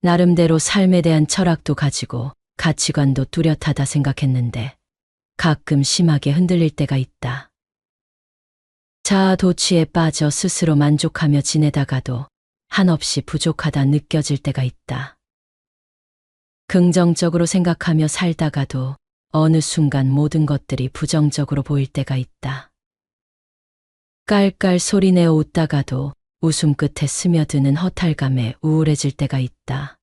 나름대로 삶에 대한 철학도 가지고 가치관도 뚜렷하다 생각했는데 가끔 심하게 흔들릴 때가 있다. 자아도취에 빠져 스스로 만족하며 지내다가도 한없이 부족하다 느껴질 때가 있다. 긍정적으로 생각하며 살다가도 어느 순간 모든 것들이 부정적으로 보일 때가 있다. 깔깔 소리내어 웃다가도 웃음 끝에 스며드는 허탈감에 우울해질 때가 있다.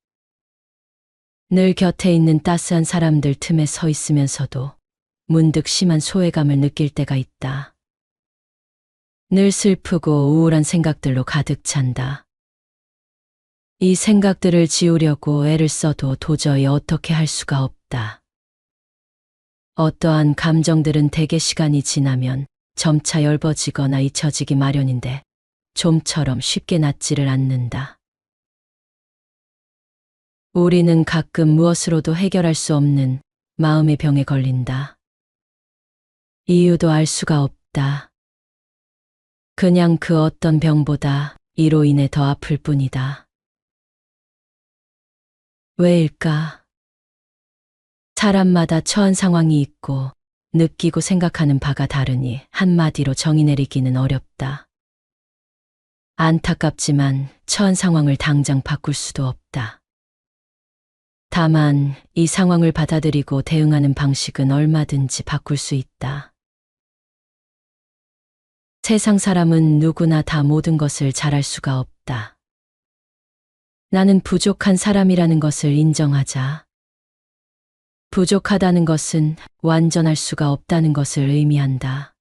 늘 곁에 있는 따스한 사람들 틈에 서 있으면서도 문득 심한 소외감을 느낄 때가 있다. 늘 슬프고 우울한 생각들로 가득 찬다. 이 생각들을 지우려고 애를 써도 도저히 어떻게 할 수가 없다. 어떠한 감정들은 대개 시간이 지나면 점차 엷어지거나 잊혀지기 마련인데 좀처럼 쉽게 낫지를 않는다. 우리는 가끔 무엇으로도 해결할 수 없는 마음의 병에 걸린다. 이유도 알 수가 없다. 그냥 그 어떤 병보다 이로 인해 더 아플 뿐이다. 왜일까? 사람마다 처한 상황이 있고 느끼고 생각하는 바가 다르니 한마디로 정의 내리기는 어렵다. 안타깝지만 처한 상황을 당장 바꿀 수도 없다. 다만 이 상황을 받아들이고 대응하는 방식은 얼마든지 바꿀 수 있다. 세상 사람은 누구나 다 모든 것을 잘할 수가 없다. 나는 부족한 사람이라는 것을 인정하자. 부족하다는 것은 완전할 수가 없다는 것을 의미한다.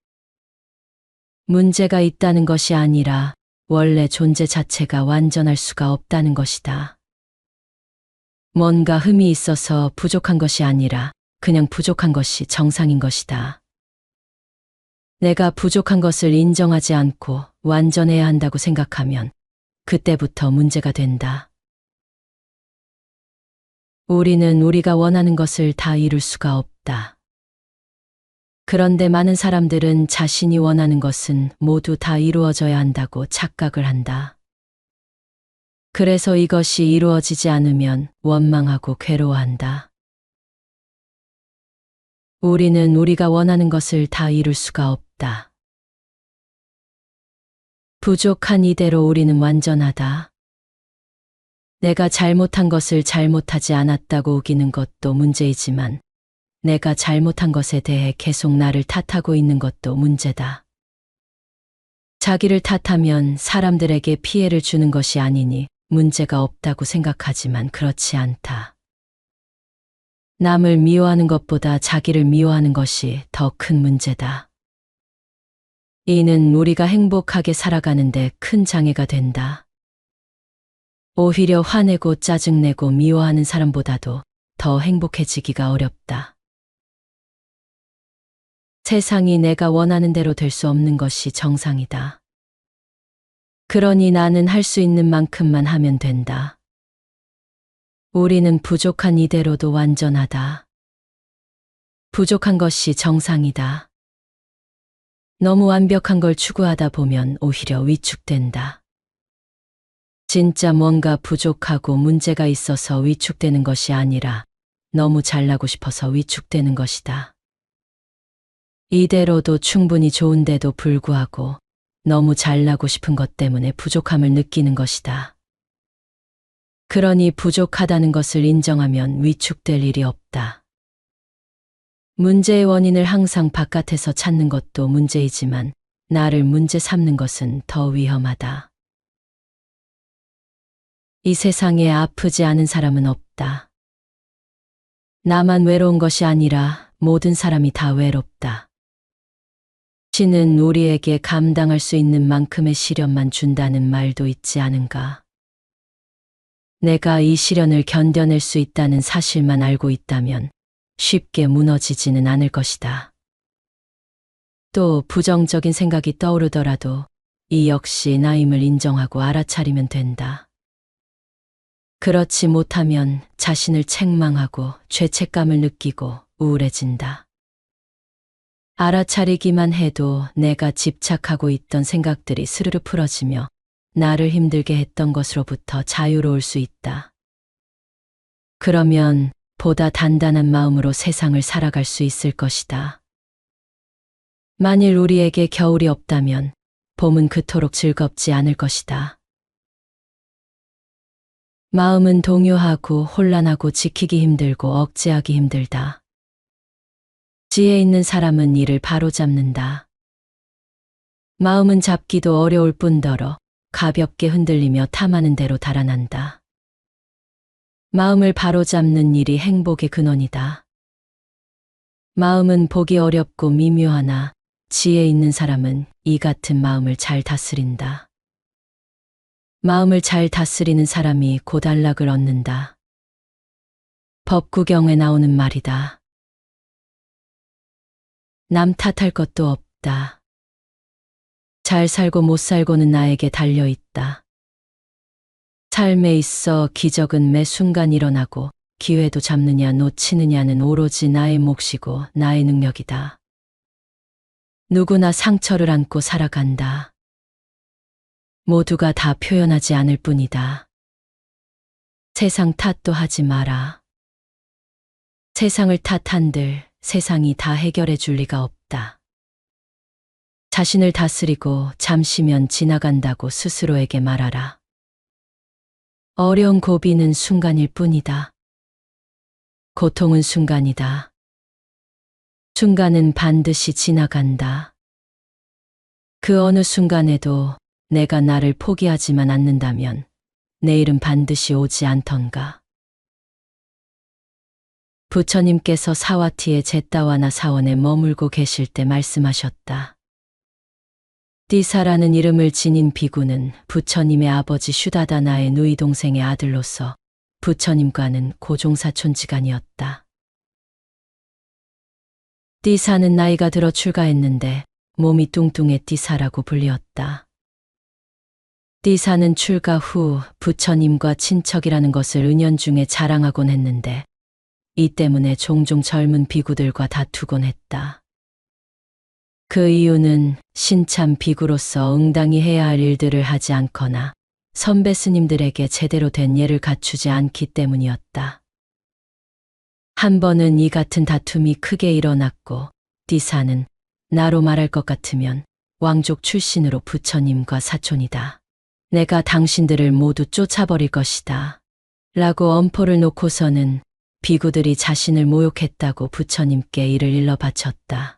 문제가 있다는 것이 아니라 원래 존재 자체가 완전할 수가 없다는 것이다. 뭔가 흠이 있어서 부족한 것이 아니라 그냥 부족한 것이 정상인 것이다. 내가 부족한 것을 인정하지 않고 완전해야 한다고 생각하면 그때부터 문제가 된다. 우리는 우리가 원하는 것을 다 이룰 수가 없다. 그런데 많은 사람들은 자신이 원하는 것은 모두 다 이루어져야 한다고 착각을 한다. 그래서 이것이 이루어지지 않으면 원망하고 괴로워한다. 우리는 우리가 원하는 것을 다 이룰 수가 없다. 부족한 이대로 우리는 완전하다. 내가 잘못한 것을 잘못하지 않았다고 우기는 것도 문제이지만 내가 잘못한 것에 대해 계속 나를 탓하고 있는 것도 문제다. 자기를 탓하면 사람들에게 피해를 주는 것이 아니니 문제가 없다고 생각하지만 그렇지 않다. 남을 미워하는 것보다 자기를 미워하는 것이 더 큰 문제다. 이는 우리가 행복하게 살아가는데 큰 장애가 된다. 오히려 화내고 짜증내고 미워하는 사람보다도 더 행복해지기가 어렵다. 세상이 내가 원하는 대로 될 수 없는 것이 정상이다. 그러니 나는 할 수 있는 만큼만 하면 된다. 우리는 부족한 이대로도 완전하다. 부족한 것이 정상이다. 너무 완벽한 걸 추구하다 보면 오히려 위축된다. 진짜 뭔가 부족하고 문제가 있어서 위축되는 것이 아니라 너무 잘나고 싶어서 위축되는 것이다. 이대로도 충분히 좋은데도 불구하고 너무 잘나고 싶은 것 때문에 부족함을 느끼는 것이다. 그러니 부족하다는 것을 인정하면 위축될 일이 없다. 문제의 원인을 항상 바깥에서 찾는 것도 문제이지만 나를 문제 삼는 것은 더 위험하다. 이 세상에 아프지 않은 사람은 없다. 나만 외로운 것이 아니라 모든 사람이 다 외롭다. 신은 우리에게 감당할 수 있는 만큼의 시련만 준다는 말도 있지 않은가. 내가 이 시련을 견뎌낼 수 있다는 사실만 알고 있다면 쉽게 무너지지는 않을 것이다. 또 부정적인 생각이 떠오르더라도 이 역시 나임을 인정하고 알아차리면 된다. 그렇지 못하면 자신을 책망하고 죄책감을 느끼고 우울해진다. 알아차리기만 해도 내가 집착하고 있던 생각들이 스르르 풀어지며 나를 힘들게 했던 것으로부터 자유로울 수 있다. 그러면 보다 단단한 마음으로 세상을 살아갈 수 있을 것이다. 만일 우리에게 겨울이 없다면 봄은 그토록 즐겁지 않을 것이다. 마음은 동요하고 혼란하고 지키기 힘들고 억제하기 힘들다. 지혜 있는 사람은 이를 바로잡는다. 마음은 잡기도 어려울 뿐더러 가볍게 흔들리며 탐하는 대로 달아난다. 마음을 바로잡는 일이 행복의 근원이다. 마음은 보기 어렵고 미묘하나 지혜 있는 사람은 이 같은 마음을 잘 다스린다. 마음을 잘 다스리는 사람이 고단락을 얻는다. 법구경에 나오는 말이다. 남 탓할 것도 없다. 잘 살고 못 살고는 나에게 달려있다. 삶에 있어 기적은 매 순간 일어나고 기회도 잡느냐 놓치느냐는 오로지 나의 몫이고 나의 능력이다. 누구나 상처를 안고 살아간다. 모두가 다 표현하지 않을 뿐이다. 세상 탓도 하지 마라. 세상을 탓한들 세상이 다 해결해 줄 리가 없다. 자신을 다스리고 잠시면 지나간다고 스스로에게 말하라. 어려운 고비는 순간일 뿐이다. 고통은 순간이다. 순간은 반드시 지나간다. 그 어느 순간에도 내가 나를 포기하지만 않는다면 내일은 반드시 오지 않던가. 부처님께서 사와티의 제따와나 사원에 머물고 계실 때 말씀하셨다. 띠사라는 이름을 지닌 비구는 부처님의 아버지 슈다다나의 누이 동생의 아들로서 부처님과는 고종사촌지간이었다. 띠사는 나이가 들어 출가했는데 몸이 뚱뚱해 띠사라고 불리었다. 띠사는 출가 후 부처님과 친척이라는 것을 은연중에 자랑하곤 했는데 이 때문에 종종 젊은 비구들과 다투곤 했다. 그 이유는 신참 비구로서 응당히 해야 할 일들을 하지 않거나 선배 스님들에게 제대로 된 예를 갖추지 않기 때문이었다. 한 번은 이 같은 다툼이 크게 일어났고 띠사는 나로 말할 것 같으면 왕족 출신으로 부처님과 사촌이다. 내가 당신들을 모두 쫓아버릴 것이다. 라고 엄포를 놓고서는 비구들이 자신을 모욕했다고 부처님께 이를 일러 바쳤다.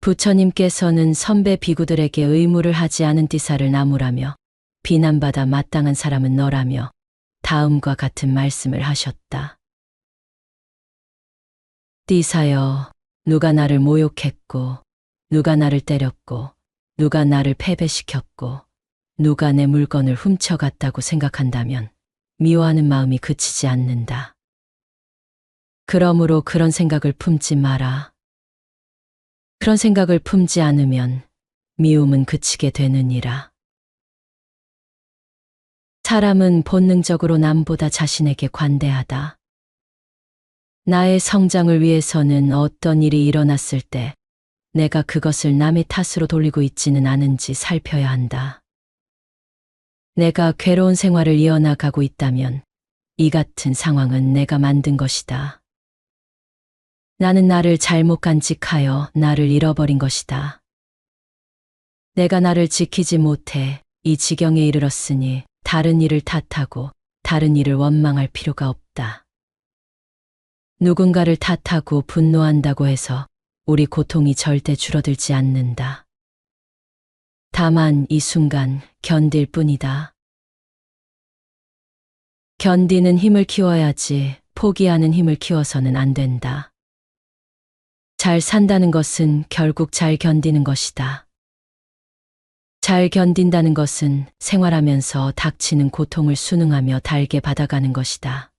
부처님께서는 선배 비구들에게 의무를 하지 않은 띠사를 나무라며 비난받아 마땅한 사람은 너라며 다음과 같은 말씀을 하셨다. 띠사여, 누가 나를 모욕했고, 누가 나를 때렸고, 누가 나를 패배시켰고, 누가 내 물건을 훔쳐갔다고 생각한다면 미워하는 마음이 그치지 않는다. 그러므로 그런 생각을 품지 마라. 그런 생각을 품지 않으면 미움은 그치게 되느니라. 사람은 본능적으로 남보다 자신에게 관대하다. 나의 성장을 위해서는 어떤 일이 일어났을 때 내가 그것을 남의 탓으로 돌리고 있지는 않은지 살펴야 한다. 내가 괴로운 생활을 이어나가고 있다면 이 같은 상황은 내가 만든 것이다. 나는 나를 잘못 간직하여 나를 잃어버린 것이다. 내가 나를 지키지 못해 이 지경에 이르렀으니 다른 이를 탓하고 다른 이를 원망할 필요가 없다. 누군가를 탓하고 분노한다고 해서 우리 고통이 절대 줄어들지 않는다. 다만 이 순간 견딜 뿐이다. 견디는 힘을 키워야지 포기하는 힘을 키워서는 안 된다. 잘 산다는 것은 결국 잘 견디는 것이다. 잘 견딘다는 것은 생활하면서 닥치는 고통을 순응하며 달게 받아가는 것이다.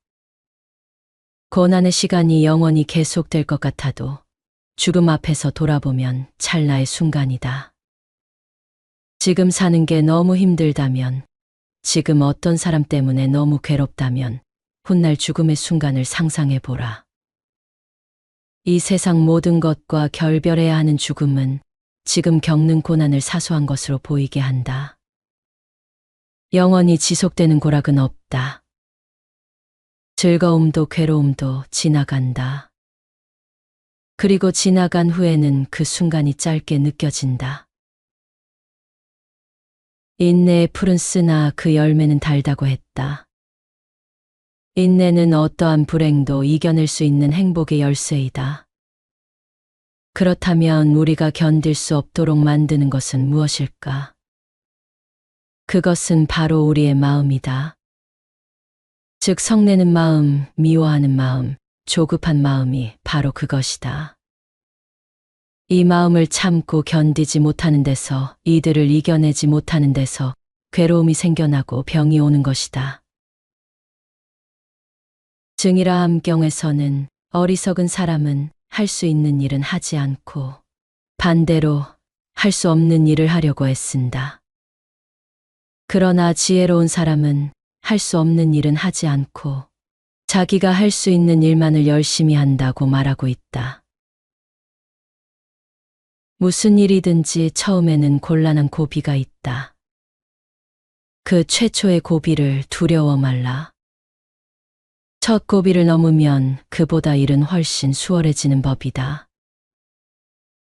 고난의 시간이 영원히 계속될 것 같아도 죽음 앞에서 돌아보면 찰나의 순간이다. 지금 사는 게 너무 힘들다면, 지금 어떤 사람 때문에 너무 괴롭다면 훗날 죽음의 순간을 상상해보라. 이 세상 모든 것과 결별해야 하는 죽음은 지금 겪는 고난을 사소한 것으로 보이게 한다. 영원히 지속되는 고락은 없다. 즐거움도 괴로움도 지나간다. 그리고 지나간 후에는 그 순간이 짧게 느껴진다. 인내의 풀은 쓰나 그 열매는 달다고 했다. 인내는 어떠한 불행도 이겨낼 수 있는 행복의 열쇠이다. 그렇다면 우리가 견딜 수 없도록 만드는 것은 무엇일까? 그것은 바로 우리의 마음이다. 즉 성내는 마음, 미워하는 마음, 조급한 마음이 바로 그것이다. 이 마음을 참고 견디지 못하는 데서, 이들을 이겨내지 못하는 데서 괴로움이 생겨나고 병이 오는 것이다. 증일아함경에서는 어리석은 사람은 할 수 있는 일은 하지 않고 반대로 할 수 없는 일을 하려고 애쓴다. 그러나 지혜로운 사람은 할 수 없는 일은 하지 않고 자기가 할 수 있는 일만을 열심히 한다고 말하고 있다. 무슨 일이든지 처음에는 곤란한 고비가 있다. 그 최초의 고비를 두려워 말라. 첫 고비를 넘으면 그보다 일은 훨씬 수월해지는 법이다.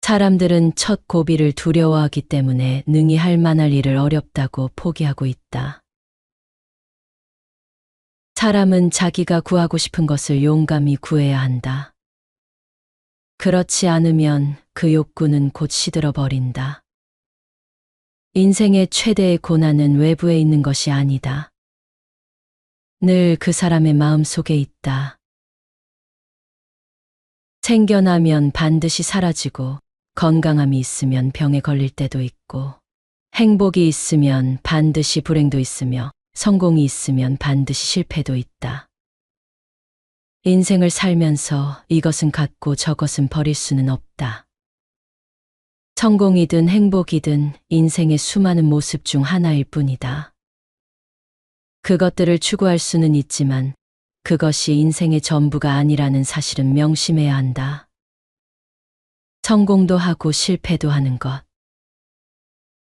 사람들은 첫 고비를 두려워하기 때문에 능히 할 만할 일을 어렵다고 포기하고 있다. 사람은 자기가 구하고 싶은 것을 용감히 구해야 한다. 그렇지 않으면 그 욕구는 곧 시들어 버린다. 인생의 최대의 고난은 외부에 있는 것이 아니다. 늘 그 사람의 마음 속에 있다. 생겨나면 반드시 사라지고, 건강함이 있으면 병에 걸릴 때도 있고, 행복이 있으면 반드시 불행도 있으며, 성공이 있으면 반드시 실패도 있다. 인생을 살면서 이것은 갖고 저것은 버릴 수는 없다. 성공이든 행복이든 인생의 수많은 모습 중 하나일 뿐이다. 그것들을 추구할 수는 있지만 그것이 인생의 전부가 아니라는 사실은 명심해야 한다. 성공도 하고 실패도 하는 것.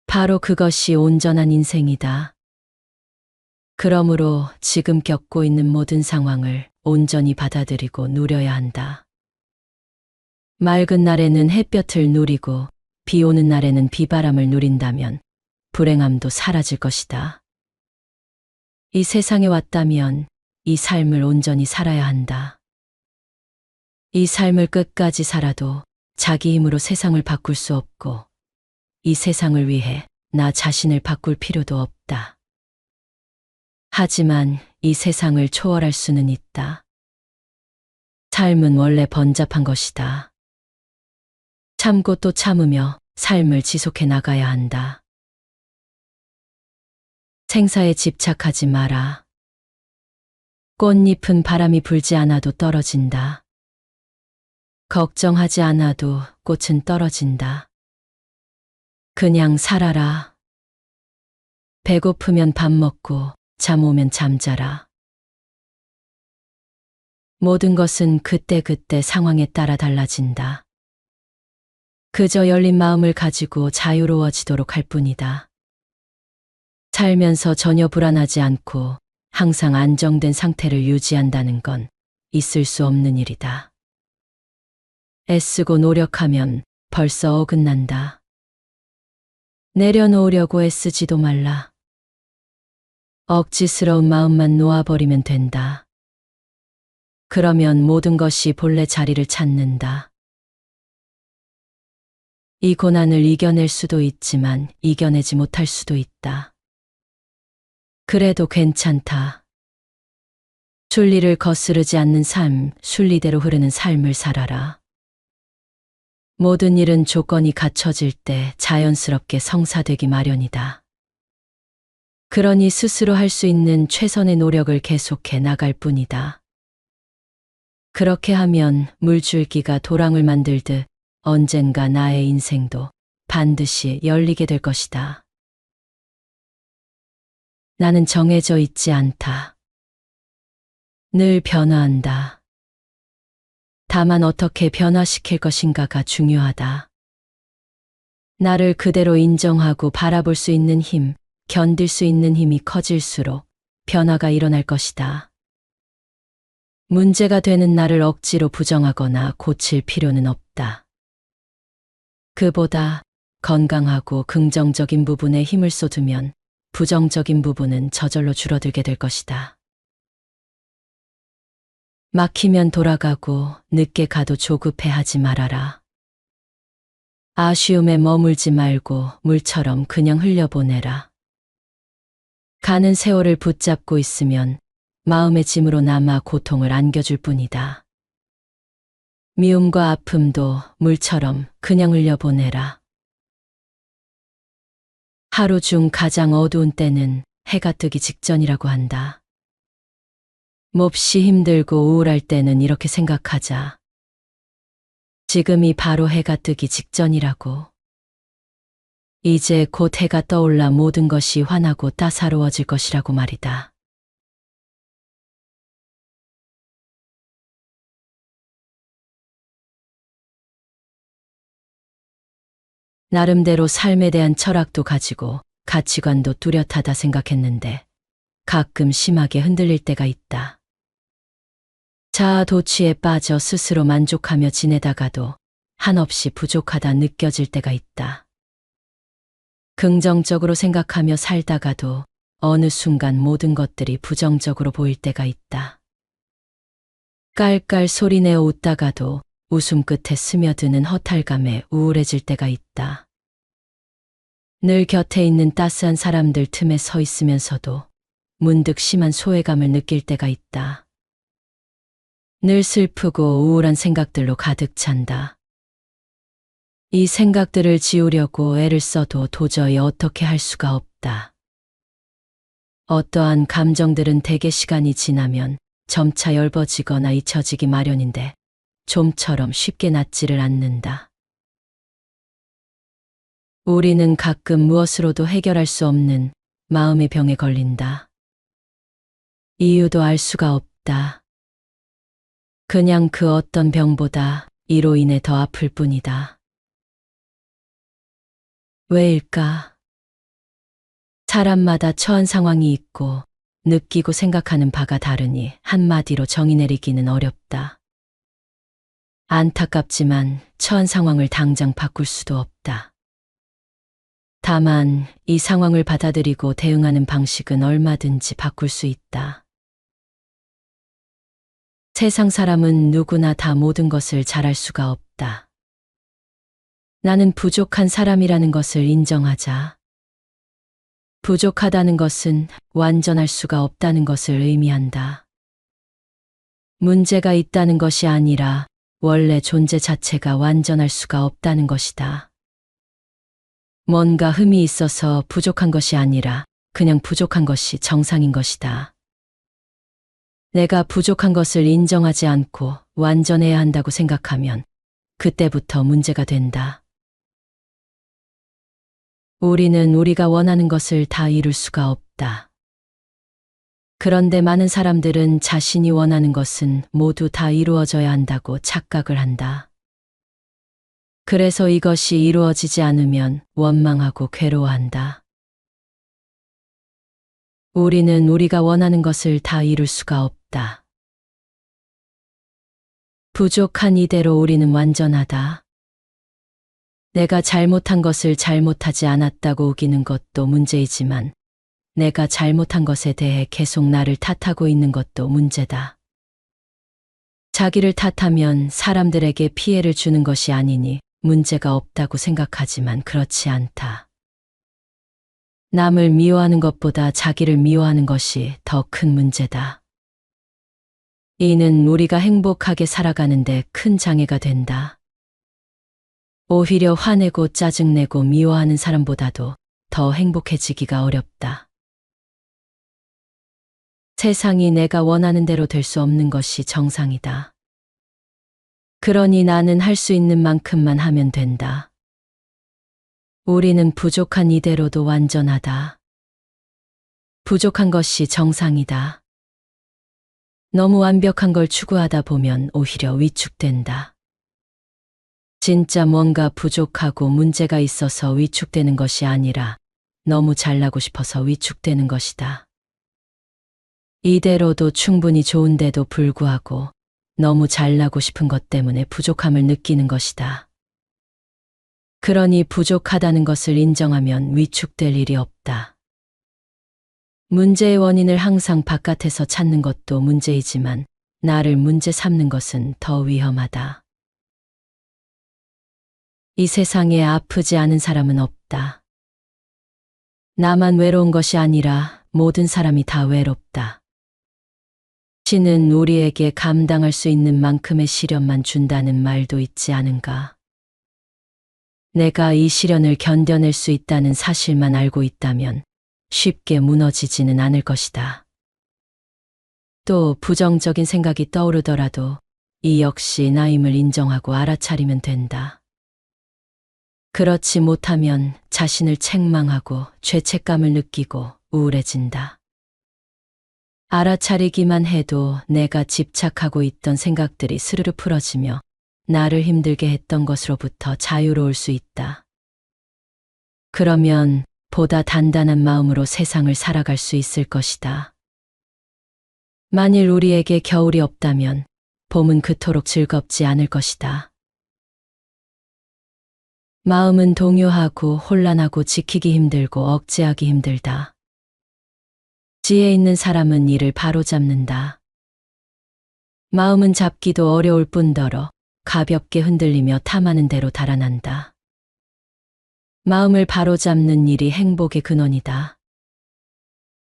바로 그것이 온전한 인생이다. 그러므로 지금 겪고 있는 모든 상황을 온전히 받아들이고 누려야 한다. 맑은 날에는 햇볕을 누리고 비 오는 날에는 비바람을 누린다면 불행함도 사라질 것이다. 이 세상에 왔다면 이 삶을 온전히 살아야 한다. 이 삶을 끝까지 살아도 자기 힘으로 세상을 바꿀 수 없고 이 세상을 위해 나 자신을 바꿀 필요도 없다. 하지만 이 세상을 초월할 수는 있다. 삶은 원래 번잡한 것이다. 참고 또 참으며 삶을 지속해 나가야 한다. 생사에 집착하지 마라. 꽃잎은 바람이 불지 않아도 떨어진다. 걱정하지 않아도 꽃은 떨어진다. 그냥 살아라. 배고프면 밥 먹고 잠 오면 잠자라. 모든 것은 그때그때 상황에 따라 달라진다. 그저 열린 마음을 가지고 자유로워지도록 할 뿐이다. 살면서 전혀 불안하지 않고 항상 안정된 상태를 유지한다는 건 있을 수 없는 일이다. 애쓰고 노력하면 벌써 어긋난다. 내려놓으려고 애쓰지도 말라. 억지스러운 마음만 놓아버리면 된다. 그러면 모든 것이 본래 자리를 찾는다. 이 고난을 이겨낼 수도 있지만 이겨내지 못할 수도 있다. 그래도 괜찮다. 순리를 거스르지 않는 삶, 순리대로 흐르는 삶을 살아라. 모든 일은 조건이 갖춰질 때 자연스럽게 성사되기 마련이다. 그러니 스스로 할 수 있는 최선의 노력을 계속해 나갈 뿐이다. 그렇게 하면 물줄기가 도랑을 만들듯 언젠가 나의 인생도 반드시 열리게 될 것이다. 나는 정해져 있지 않다. 늘 변화한다. 다만 어떻게 변화시킬 것인가가 중요하다. 나를 그대로 인정하고 바라볼 수 있는 힘, 견딜 수 있는 힘이 커질수록 변화가 일어날 것이다. 문제가 되는 나를 억지로 부정하거나 고칠 필요는 없다. 그보다 건강하고 긍정적인 부분에 힘을 쏟으면 부정적인 부분은 저절로 줄어들게 될 것이다. 막히면 돌아가고 늦게 가도 조급해하지 말아라. 아쉬움에 머물지 말고 물처럼 그냥 흘려보내라. 가는 세월을 붙잡고 있으면 마음의 짐으로 남아 고통을 안겨줄 뿐이다. 미움과 아픔도 물처럼 그냥 흘려보내라. 하루 중 가장 어두운 때는 해가 뜨기 직전이라고 한다. 몹시 힘들고 우울할 때는 이렇게 생각하자. 지금이 바로 해가 뜨기 직전이라고. 이제 곧 해가 떠올라 모든 것이 환하고 따사로워질 것이라고 말이다. 나름대로 삶에 대한 철학도 가지고 가치관도 뚜렷하다 생각했는데 가끔 심하게 흔들릴 때가 있다. 자아 도취에 빠져 스스로 만족하며 지내다가도 한없이 부족하다 느껴질 때가 있다. 긍정적으로 생각하며 살다가도 어느 순간 모든 것들이 부정적으로 보일 때가 있다. 깔깔 소리내어 웃다가도 웃음 끝에 스며드는 허탈감에 우울해질 때가 있다. 늘 곁에 있는 따스한 사람들 틈에 서 있으면서도 문득 심한 소외감을 느낄 때가 있다. 늘 슬프고 우울한 생각들로 가득 찬다. 이 생각들을 지우려고 애를 써도 도저히 어떻게 할 수가 없다. 어떠한 감정들은 대개 시간이 지나면 점차 엷어지거나 잊혀지기 마련인데 좀처럼 쉽게 낫지를 않는다. 우리는 가끔 무엇으로도 해결할 수 없는 마음의 병에 걸린다. 이유도 알 수가 없다. 그냥 그 어떤 병보다 이로 인해 더 아플 뿐이다. 왜일까? 사람마다 처한 상황이 있고 느끼고 생각하는 바가 다르니 한마디로 정의 내리기는 어렵다. 안타깝지만 처한 상황을 당장 바꿀 수도 없다. 다만 이 상황을 받아들이고 대응하는 방식은 얼마든지 바꿀 수 있다. 세상 사람은 누구나 다 모든 것을 잘할 수가 없다. 나는 부족한 사람이라는 것을 인정하자. 부족하다는 것은 완전할 수가 없다는 것을 의미한다. 문제가 있다는 것이 아니라 원래 존재 자체가 완전할 수가 없다는 것이다. 뭔가 흠이 있어서 부족한 것이 아니라 그냥 부족한 것이 정상인 것이다. 내가 부족한 것을 인정하지 않고 완전해야 한다고 생각하면 그때부터 문제가 된다. 우리는 우리가 원하는 것을 다 이룰 수가 없다. 그런데 많은 사람들은 자신이 원하는 것은 모두 다 이루어져야 한다고 착각을 한다. 그래서 이것이 이루어지지 않으면 원망하고 괴로워한다. 우리는 우리가 원하는 것을 다 이룰 수가 없다. 부족한 이대로 우리는 완전하다. 내가 잘못한 것을 잘못하지 않았다고 우기는 것도 문제이지만 내가 잘못한 것에 대해 계속 나를 탓하고 있는 것도 문제다. 자기를 탓하면 사람들에게 피해를 주는 것이 아니니 문제가 없다고 생각하지만 그렇지 않다. 남을 미워하는 것보다 자기를 미워하는 것이 더 큰 문제다. 이는 우리가 행복하게 살아가는데 큰 장애가 된다. 오히려 화내고 짜증내고 미워하는 사람보다도 더 행복해지기가 어렵다. 세상이 내가 원하는 대로 될 수 없는 것이 정상이다. 그러니 나는 할 수 있는 만큼만 하면 된다. 우리는 부족한 이대로도 완전하다. 부족한 것이 정상이다. 너무 완벽한 걸 추구하다 보면 오히려 위축된다. 진짜 뭔가 부족하고 문제가 있어서 위축되는 것이 아니라 너무 잘나고 싶어서 위축되는 것이다. 이대로도 충분히 좋은데도 불구하고 너무 잘나고 싶은 것 때문에 부족함을 느끼는 것이다. 그러니 부족하다는 것을 인정하면 위축될 일이 없다. 문제의 원인을 항상 바깥에서 찾는 것도 문제이지만 나를 문제 삼는 것은 더 위험하다. 이 세상에 아프지 않은 사람은 없다. 나만 외로운 것이 아니라 모든 사람이 다 외롭다. 신은 우리에게 감당할 수 있는 만큼의 시련만 준다는 말도 있지 않은가. 내가 이 시련을 견뎌낼 수 있다는 사실만 알고 있다면 쉽게 무너지지는 않을 것이다. 또 부정적인 생각이 떠오르더라도 이 역시 나임을 인정하고 알아차리면 된다. 그렇지 못하면 자신을 책망하고 죄책감을 느끼고 우울해진다. 알아차리기만 해도 내가 집착하고 있던 생각들이 스르르 풀어지며 나를 힘들게 했던 것으로부터 자유로울 수 있다. 그러면 보다 단단한 마음으로 세상을 살아갈 수 있을 것이다. 만일 우리에게 겨울이 없다면 봄은 그토록 즐겁지 않을 것이다. 마음은 동요하고 혼란하고 지키기 힘들고 억제하기 힘들다. 지혜 있는 사람은 이를 바로잡는다. 마음은 잡기도 어려울 뿐더러 가볍게 흔들리며 탐하는 대로 달아난다. 마음을 바로잡는 일이 행복의 근원이다.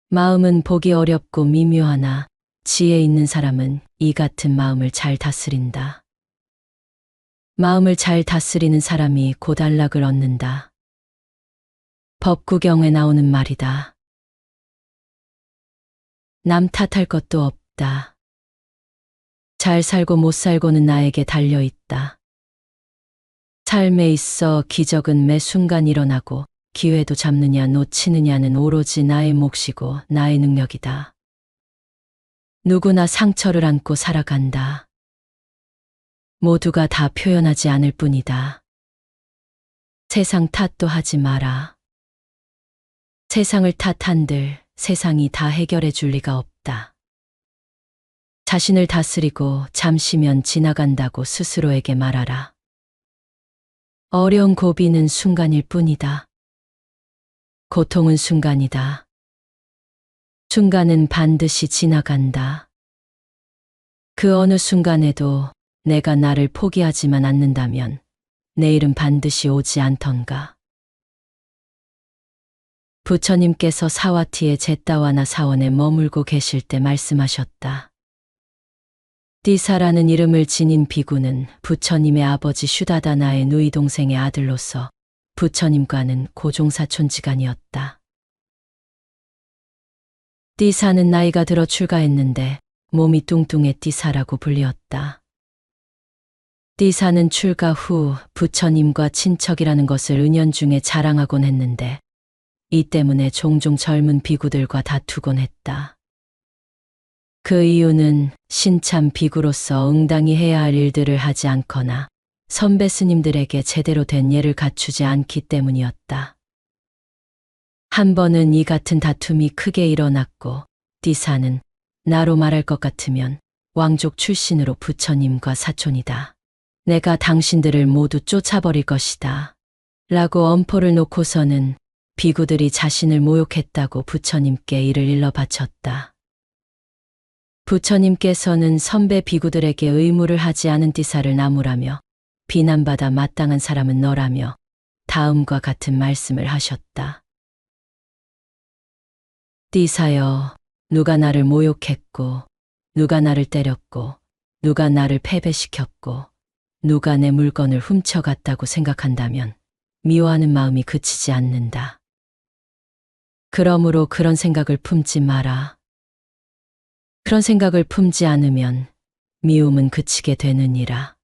마음은 보기 어렵고 미묘하나 지혜 있는 사람은 이 같은 마음을 잘 다스린다. 마음을 잘 다스리는 사람이 곧 안락을 얻는다. 법구경에 나오는 말이다. 남 탓할 것도 없다. 잘 살고 못 살고는 나에게 달려있다. 삶에 있어 기적은 매 순간 일어나고 기회도 잡느냐 놓치느냐는 오로지 나의 몫이고 나의 능력이다. 누구나 상처를 안고 살아간다. 모두가 다 표현하지 않을 뿐이다. 세상 탓도 하지 마라. 세상을 탓한들 세상이 다 해결해 줄 리가 없다. 자신을 다스리고 잠시면 지나간다고 스스로에게 말하라. 어려운 고비는 순간일 뿐이다. 고통은 순간이다. 순간은 반드시 지나간다. 그 어느 순간에도 내가 나를 포기하지만 않는다면 내일은 반드시 오지 않던가. 부처님께서 사와티의 제따와나 사원에 머물고 계실 때 말씀하셨다. 띠사라는 이름을 지닌 비구는 부처님의 아버지 슈다다나의 누이 동생의 아들로서 부처님과는 고종사촌지간이었다. 띠사는 나이가 들어 출가했는데 몸이 뚱뚱해 띠사라고 불리었다. 띠사는 출가 후 부처님과 친척이라는 것을 은연중에 자랑하곤 했는데 이 때문에 종종 젊은 비구들과 다투곤 했다. 그 이유는 신참 비구로서 응당히 해야 할 일들을 하지 않거나 선배 스님들에게 제대로 된 예를 갖추지 않기 때문이었다. 한 번은 이 같은 다툼이 크게 일어났고 띠사는 나로 말할 것 같으면 왕족 출신으로 부처님과 사촌이다. 내가 당신들을 모두 쫓아버릴 것이다. 라고 엄포를 놓고서는 비구들이 자신을 모욕했다고 부처님께 이를 일러 바쳤다. 부처님께서는 선배 비구들에게 의무를 하지 않은 띠사를 나무라며 비난받아 마땅한 사람은 너라며 다음과 같은 말씀을 하셨다. 띠사여, 누가 나를 모욕했고, 누가 나를 때렸고, 누가 나를 패배시켰고, 누가 내 물건을 훔쳐갔다고 생각한다면 미워하는 마음이 그치지 않는다. 그러므로 그런 생각을 품지 마라. 그런 생각을 품지 않으면 미움은 그치게 되느니라.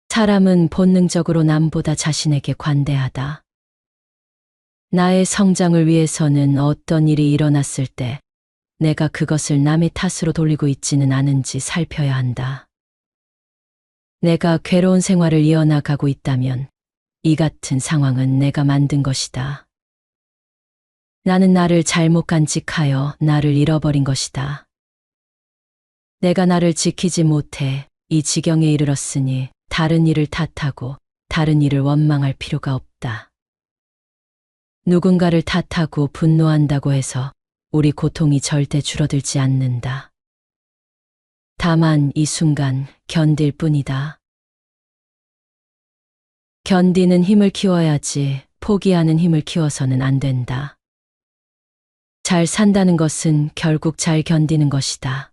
사람은 본능적으로 남보다 자신에게 관대하다. 나의 성장을 위해서는 어떤 일이 일어났을 때 내가 그것을 남의 탓으로 돌리고 있지는 않은지 살펴야 한다. 내가 괴로운 생활을 이어나가고 있다면 이 같은 상황은 내가 만든 것이다. 나는 나를 잘못 간직하여 나를 잃어버린 것이다. 내가 나를 지키지 못해 이 지경에 이르렀으니 다른 이를 탓하고 다른 이를 원망할 필요가 없다. 누군가를 탓하고 분노한다고 해서 우리 고통이 절대 줄어들지 않는다. 다만 이 순간 견딜 뿐이다. 견디는 힘을 키워야지 포기하는 힘을 키워서는 안 된다. 잘 산다는 것은 결국 잘 견디는 것이다.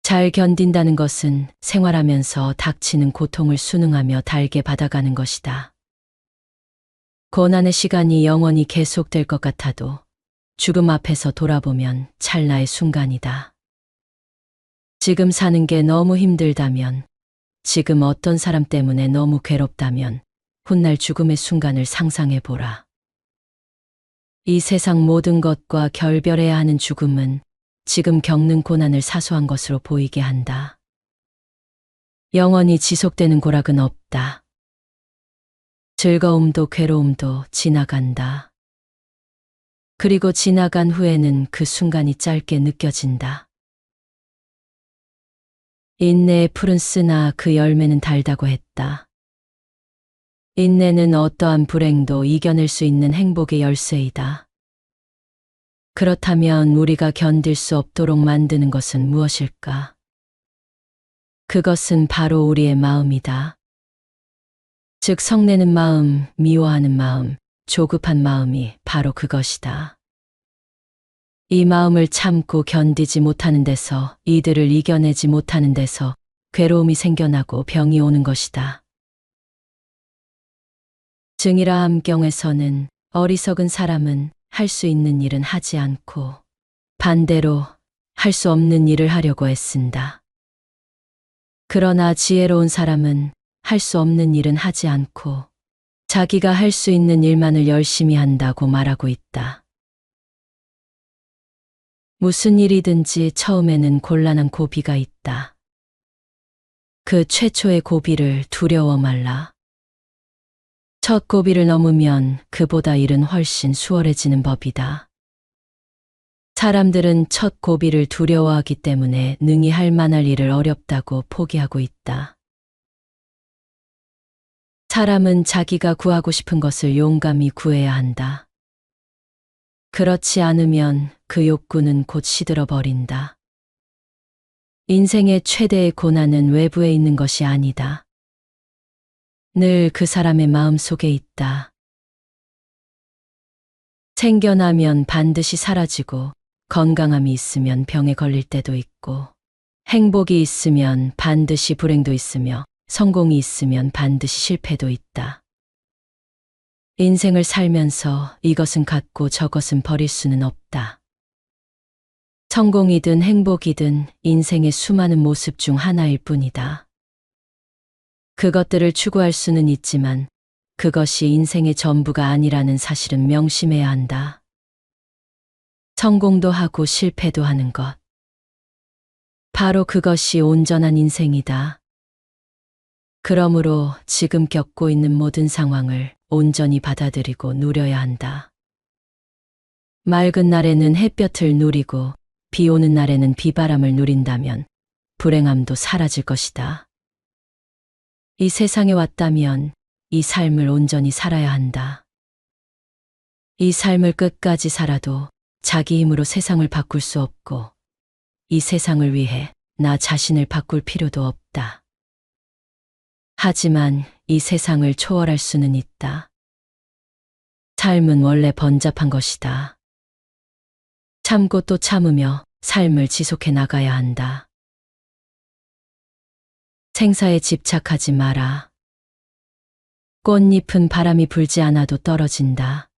잘 견딘다는 것은 생활하면서 닥치는 고통을 순응하며 달게 받아가는 것이다. 고난의 시간이 영원히 계속될 것 같아도 죽음 앞에서 돌아보면 찰나의 순간이다. 지금 사는 게 너무 힘들다면, 지금 어떤 사람 때문에 너무 괴롭다면 훗날 죽음의 순간을 상상해 보라. 이 세상 모든 것과 결별해야 하는 죽음은 지금 겪는 고난을 사소한 것으로 보이게 한다. 영원히 지속되는 고락은 없다. 즐거움도 괴로움도 지나간다. 그리고 지나간 후에는 그 순간이 짧게 느껴진다. 인내의 풀은 쓰나 그 열매는 달다고 했다. 인내는 어떠한 불행도 이겨낼 수 있는 행복의 열쇠이다. 그렇다면 우리가 견딜 수 없도록 만드는 것은 무엇일까? 그것은 바로 우리의 마음이다. 즉 성내는 마음, 미워하는 마음, 조급한 마음이 바로 그것이다. 이 마음을 참고 견디지 못하는 데서, 이들을 이겨내지 못하는 데서 괴로움이 생겨나고 병이 오는 것이다. 증이라 함경에서는 어리석은 사람은 할 수 있는 일은 하지 않고 반대로 할 수 없는 일을 하려고 애쓴다. 그러나 지혜로운 사람은 할 수 없는 일은 하지 않고 자기가 할 수 있는 일만을 열심히 한다고 말하고 있다. 무슨 일이든지 처음에는 곤란한 고비가 있다. 그 최초의 고비를 두려워 말라. 첫 고비를 넘으면 그보다 일은 훨씬 수월해지는 법이다. 사람들은 첫 고비를 두려워하기 때문에 능히 할 만할 일을 어렵다고 포기하고 있다. 사람은 자기가 구하고 싶은 것을 용감히 구해야 한다. 그렇지 않으면 그 욕구는 곧 시들어 버린다. 인생의 최대의 고난은 외부에 있는 것이 아니다. 늘 그 사람의 마음 속에 있다. 생겨나면 반드시 사라지고 건강함이 있으면 병에 걸릴 때도 있고 행복이 있으면 반드시 불행도 있으며 성공이 있으면 반드시 실패도 있다. 인생을 살면서 이것은 갖고 저것은 버릴 수는 없다. 성공이든 행복이든 인생의 수많은 모습 중 하나일 뿐이다. 그것들을 추구할 수는 있지만 그것이 인생의 전부가 아니라는 사실은 명심해야 한다. 성공도 하고 실패도 하는 것. 바로 그것이 온전한 인생이다. 그러므로 지금 겪고 있는 모든 상황을 온전히 받아들이고 누려야 한다. 맑은 날에는 햇볕을 누리고 비 오는 날에는 비바람을 누린다면 불행함도 사라질 것이다. 이 세상에 왔다면 이 삶을 온전히 살아야 한다. 이 삶을 끝까지 살아도 자기 힘으로 세상을 바꿀 수 없고 이 세상을 위해 나 자신을 바꿀 필요도 없다. 하지만 이 세상을 초월할 수는 있다. 삶은 원래 번잡한 것이다. 참고 또 참으며 삶을 지속해 나가야 한다. 생사에 집착하지 마라. 꽃잎은 바람이 불지 않아도 떨어진다.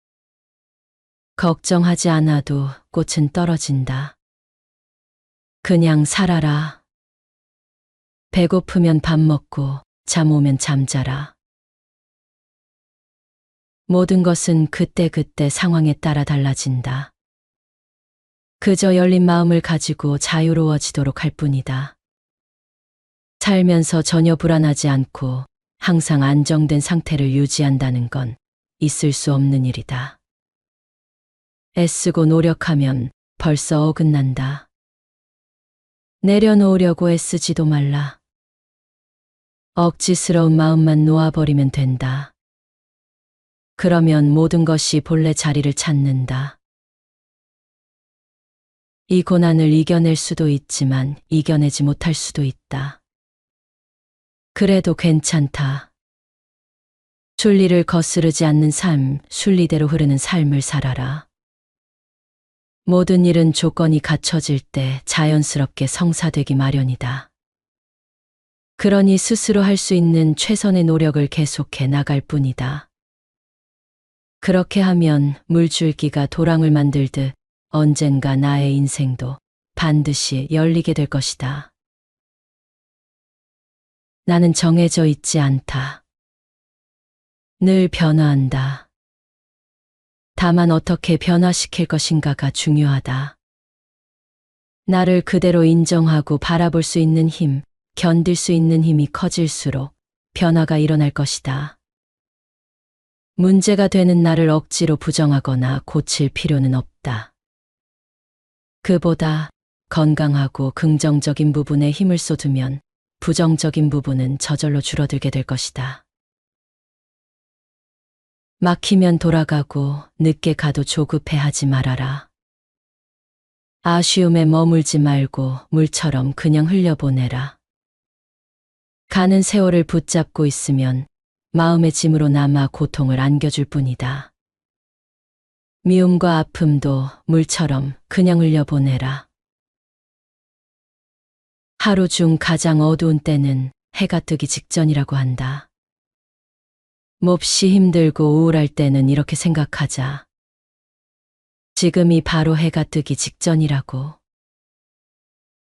걱정하지 않아도 꽃은 떨어진다. 그냥 살아라. 배고프면 밥 먹고 잠 오면 잠자라. 모든 것은 그때그때 상황에 따라 달라진다. 그저 열린 마음을 가지고 자유로워지도록 할 뿐이다. 살면서 전혀 불안하지 않고 항상 안정된 상태를 유지한다는 건 있을 수 없는 일이다. 애쓰고 노력하면 벌써 어긋난다. 내려놓으려고 애쓰지도 말라. 억지스러운 마음만 놓아버리면 된다. 그러면 모든 것이 본래 자리를 찾는다. 이 고난을 이겨낼 수도 있지만 이겨내지 못할 수도 있다. 그래도 괜찮다. 순리를 거스르지 않는 삶, 순리대로 흐르는 삶을 살아라. 모든 일은 조건이 갖춰질 때 자연스럽게 성사되기 마련이다. 그러니 스스로 할 수 있는 최선의 노력을 계속해 나갈 뿐이다. 그렇게 하면 물줄기가 도랑을 만들듯 언젠가 나의 인생도 반드시 열리게 될 것이다. 나는 정해져 있지 않다. 늘 변화한다. 다만 어떻게 변화시킬 것인가가 중요하다. 나를 그대로 인정하고 바라볼 수 있는 힘, 견딜 수 있는 힘이 커질수록 변화가 일어날 것이다. 문제가 되는 나를 억지로 부정하거나 고칠 필요는 없다. 그보다 건강하고 긍정적인 부분에 힘을 쏟으면 부정적인 부분은 저절로 줄어들게 될 것이다. 막히면 돌아가고 늦게 가도 조급해하지 말아라. 아쉬움에 머물지 말고 물처럼 그냥 흘려보내라. 가는 세월을 붙잡고 있으면 마음의 짐으로 남아 고통을 안겨줄 뿐이다. 미움과 아픔도 물처럼 그냥 흘려보내라. 하루 중 가장 어두운 때는 해가 뜨기 직전이라고 한다. 몹시 힘들고 우울할 때는 이렇게 생각하자. 지금이 바로 해가 뜨기 직전이라고.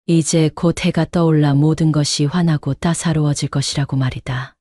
이제 곧 해가 떠올라 모든 것이 환하고 따사로워질 것이라고 말이다.